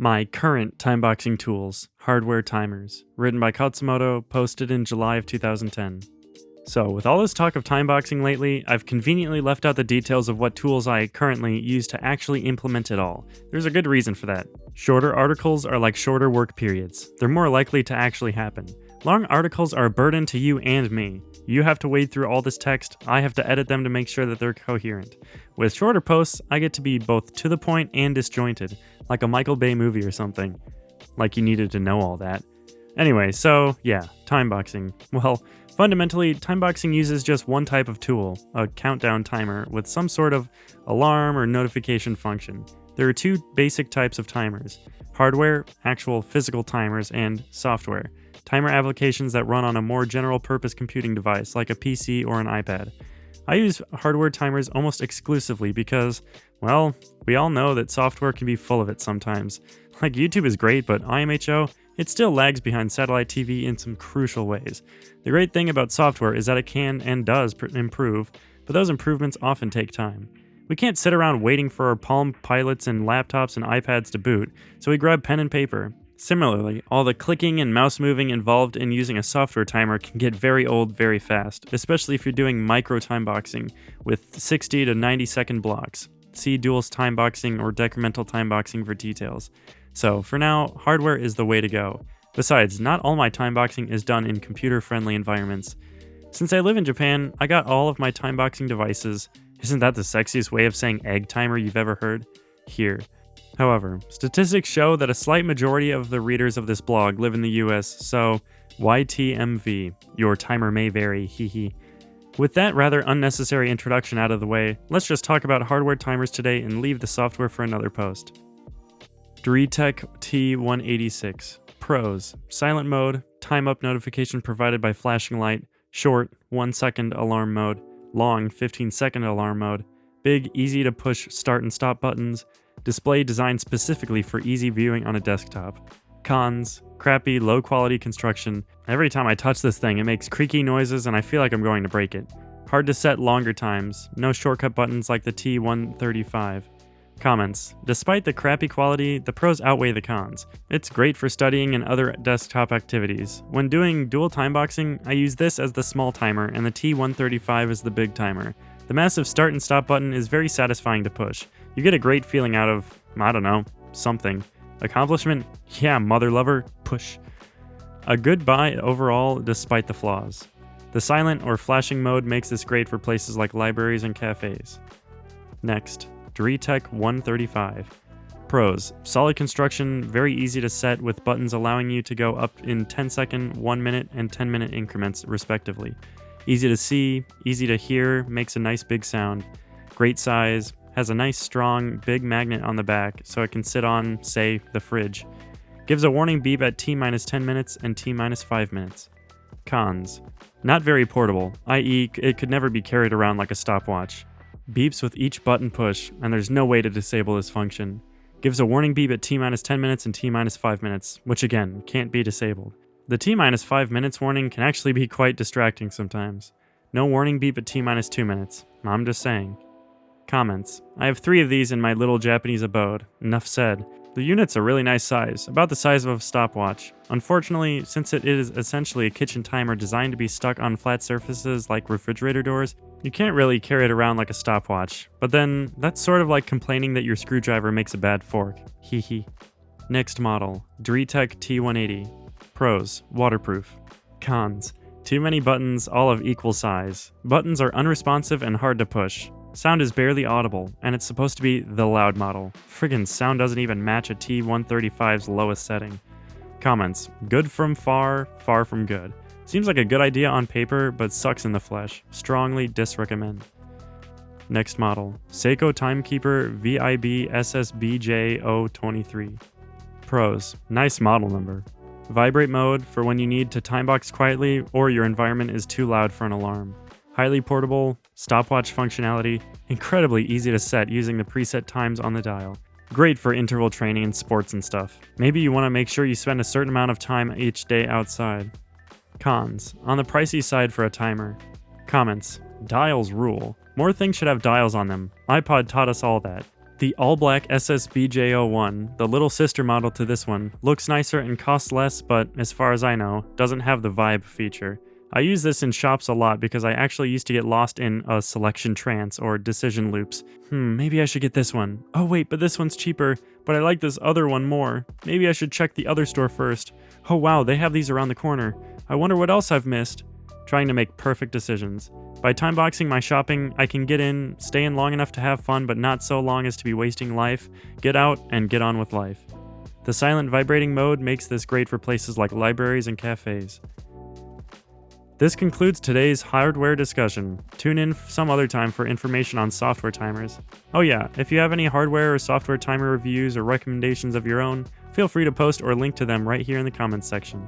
My current timeboxing tools, hardware timers, written by Khatzumoto, posted in July of 2010. So, with all this talk of timeboxing lately, I've conveniently left out the details of what tools I currently use to actually implement it all. There's a good reason for that. Shorter articles are like shorter work periods. They're more likely to actually happen. Long articles are a burden to you and me. You have to wade through all this text, I have to edit them to make sure that they're coherent. With shorter posts, I get to be both to the point and disjointed, like a Michael Bay movie or something. Like you needed to know all that. Anyway, so yeah, timeboxing. Well, fundamentally, timeboxing uses just one type of tool, a countdown timer, with some sort of alarm or notification function. There are two basic types of timers: hardware, actual physical timers, and software, timer applications that run on a more general-purpose computing device like a PC or an iPad. I use hardware timers almost exclusively because, well, we all know that software can be full of it sometimes. Like YouTube is great, but IMHO, it still lags behind satellite TV in some crucial ways. The great thing about software is that it can and does improve, but those improvements often take time. We can't sit around waiting for our Palm Pilots and laptops and iPads to boot, so we grab pen and paper. Similarly, all the clicking and mouse moving involved in using a software timer can get very old very fast, especially if you're doing micro timeboxing with 60 to 90 second blocks. See dual timeboxing or decremental timeboxing for details. So, for now, hardware is the way to go. Besides, not all my timeboxing is done in computer-friendly environments. Since I live in Japan, I got all of my timeboxing devices. Isn't that the sexiest way of saying egg timer you've ever heard? Here. However, statistics show that a slight majority of the readers of this blog live in the US, so YTMV, your timer may vary, hehe. With that rather unnecessary introduction out of the way, let's just talk about hardware timers today and leave the software for another post. AJATT T186. Pros: silent mode, time up notification provided by flashing light, short 1 second alarm mode, long 15-second alarm mode, big easy to push start and stop buttons, display designed specifically for easy viewing on a desktop. Cons: crappy, low quality construction. Every time I touch this thing, it makes creaky noises and I feel like I'm going to break it. Hard to set longer times. No shortcut buttons like the T135. Comments: despite the crappy quality, the pros outweigh the cons. It's great for studying and other desktop activities. When doing dual timeboxing, I use this as the small timer and the T135 as the big timer. The massive start and stop button is very satisfying to push. You get a great feeling out of, I don't know, something. Accomplishment? Yeah, mother lover, push. A good buy overall despite the flaws. The silent or flashing mode makes this great for places like libraries and cafes. Next, AJATT 135. Pros: solid construction, very easy to set with buttons allowing you to go up in 10-second, 1-minute, and 10-minute increments respectively. Easy to see, easy to hear, makes a nice big sound. Great size, has a nice strong big magnet on the back so it can sit on, say, the fridge. Gives a warning beep at T-10 minutes and T-5 minutes. Cons: not very portable, i.e. it could never be carried around like a stopwatch. Beeps with each button push, and there's no way to disable this function. Gives a warning beep at T-10 minutes and T-5 minutes, which again, can't be disabled. The T-5 minutes warning can actually be quite distracting sometimes. No warning beep at T-2 minutes. I'm just saying. Comments: I have 3 of these in my little Japanese abode. Enough said. The unit's a really nice size, about the size of a stopwatch. Unfortunately, since it is essentially a kitchen timer designed to be stuck on flat surfaces like refrigerator doors, you can't really carry it around like a stopwatch. But then, that's sort of like complaining that your screwdriver makes a bad fork. Hehe. Next model, AJATT T180. Pros: waterproof. Cons: too many buttons, all of equal size. Buttons are unresponsive and hard to push. Sound is barely audible, and it's supposed to be the loud model. Friggin' sound doesn't even match a T135's lowest setting. Comments: good from far, far from good. Seems like a good idea on paper, but sucks in the flesh. Strongly disrecommend. Next model, Seiko Timekeeper VIB SSBJ023. Pros: nice model number. Vibrate mode for when you need to timebox quietly or your environment is too loud for an alarm. Highly portable, stopwatch functionality, incredibly easy to set using the preset times on the dial. Great for interval training and sports and stuff. Maybe you want to make sure you spend a certain amount of time each day outside. Cons: on the pricey side for a timer. Comments: dials rule. More things should have dials on them. iPod taught us all that. The all-black SSBJ01, the little sister model to this one, looks nicer and costs less, but as far as I know, doesn't have the vibe feature. I use this in shops a lot because I actually used to get lost in a selection trance or decision loops. Maybe I should get this one. Oh wait, but this one's cheaper, but I like this other one more. Maybe I should check the other store first. Oh wow, they have these around the corner. I wonder what else I've missed. Trying to make perfect decisions. By timeboxing my shopping, I can get in, stay in long enough to have fun, but not so long as to be wasting life, get out, and get on with life. The silent vibrating mode makes this great for places like libraries and cafes. This concludes today's hardware discussion. Tune in some other time for information on software timers. Oh yeah, if you have any hardware or software timer reviews or recommendations of your own, feel free to post or link to them right here in the comments section.